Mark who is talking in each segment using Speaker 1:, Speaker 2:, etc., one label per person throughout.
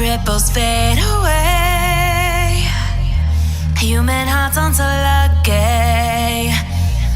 Speaker 1: ripples fade away. Human hearts aren't so lucky.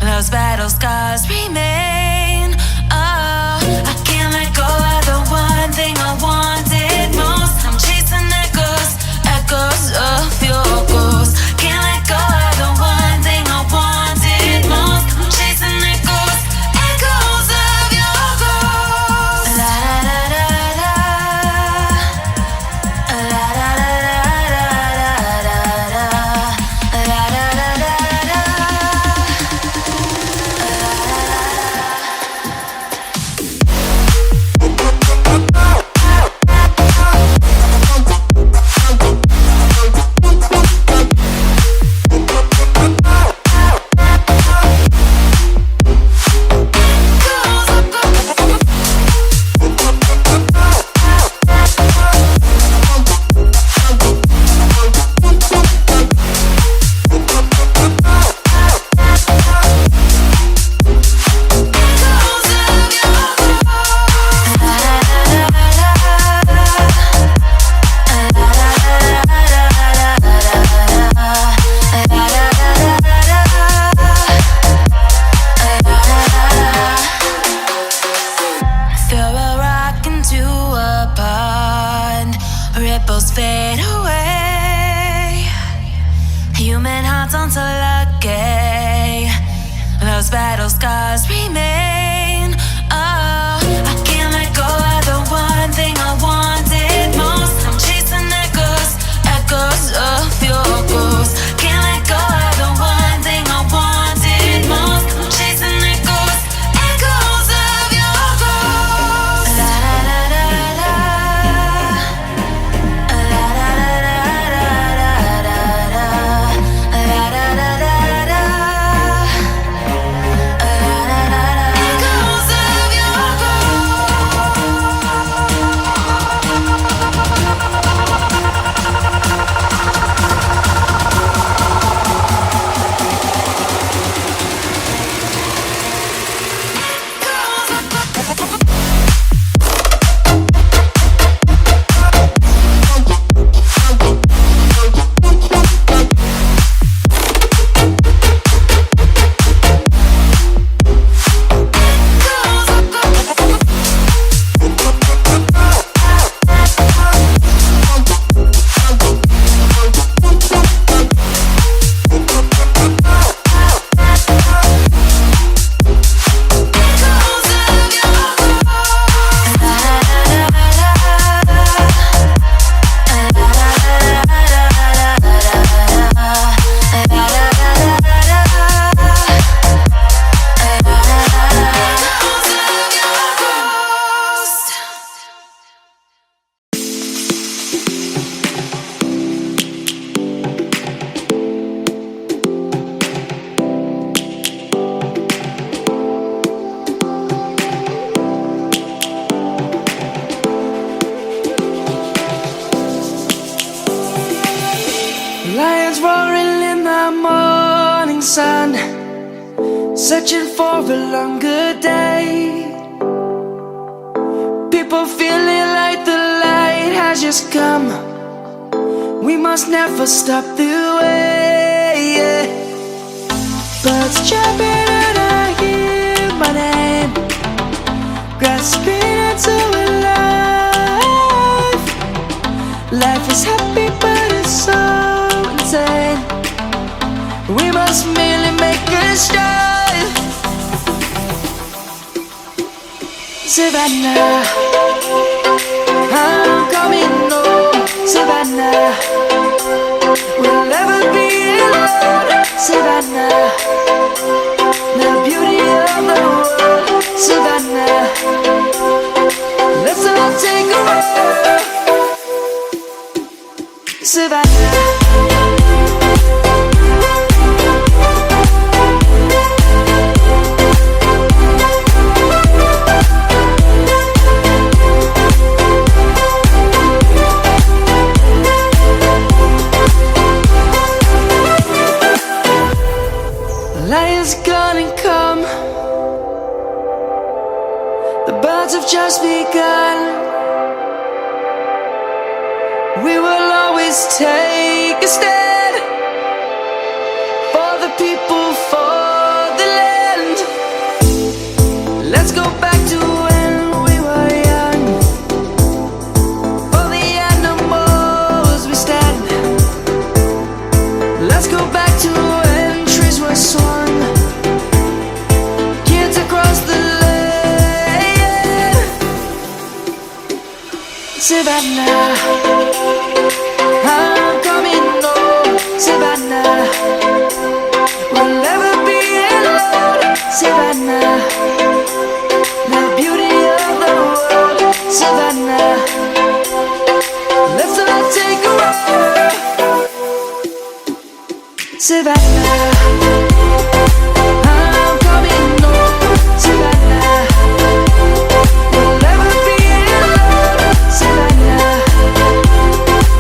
Speaker 1: Those battle scars remain. Oh, I can't let go of the one thing I wanted most. I'm chasing echoes, echoes of your ghost. Can't let go of the one thing I wanted most. I'm chasing echoes, echoes of your ghost. La da da da da, la da da da da da, la da da da da. Ripples fade away. Human hearts aren't so lucky. Those battle scars remain. Oh, I can't let go of the one thing I wanted most. I'm chasing echoes, echoes of your ghost. Can't let go of the one thing I wanted most. I'm chasing echoes, echoes of your ghost. La da da da da, la da da da da, la da da da da, echoes of your
Speaker 2: Lions roaring in the morning sun, searching for a longer day. People feeling like the light has just come. We must never stop the way. Birds chirping and I hear my name, grasping into a life. Life is happy but it's so insane. We must merely make a start. Savannah, I'm coming home. Savannah, we'll never be alone. Savannah, the beauty of the world. Savannah, let's all take a walk. Savannah. Lion's gonna come. The birds have just begun. We will always take a stand for the people, for the land. Let's go back to when we were young. For the animals we stand. Let's go back to when trees were swung. Kids across the land. Savannah, I'm coming home. Savannah, we'll never be alone. Savannah, the beauty of the world. Savannah, let's not take a walk. Savannah, I'm coming home. Savannah, we'll never be alone. Savannah,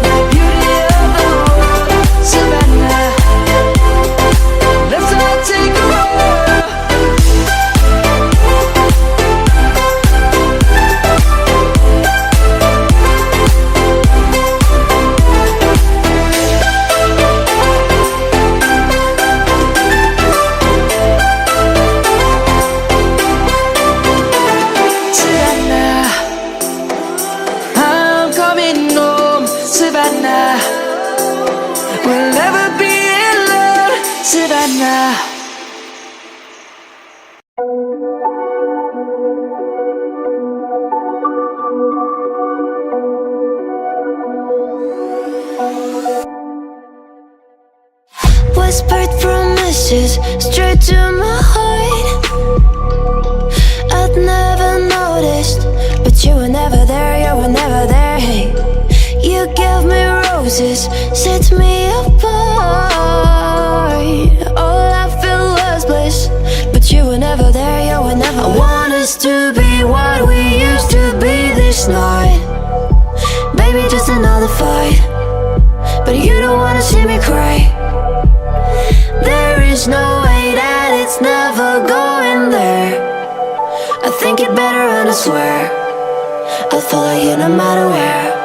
Speaker 2: the beauty of the world. Savannah, let's not take a walk. Savannah, I'm coming home. Savannah, we'll never be alone. Savannah.
Speaker 1: Whispered promises straight to my heart. I'd never noticed, but you were never there, you were never there. Hey, you gave me roses, set me apart. All I felt was bliss, but you were never there, you were never there. I want us to be what we used to be this night. Baby, just another fight, but you don't wanna see me cry. There is no way that it's never going there. I think it better and I swear I'll follow you no matter where.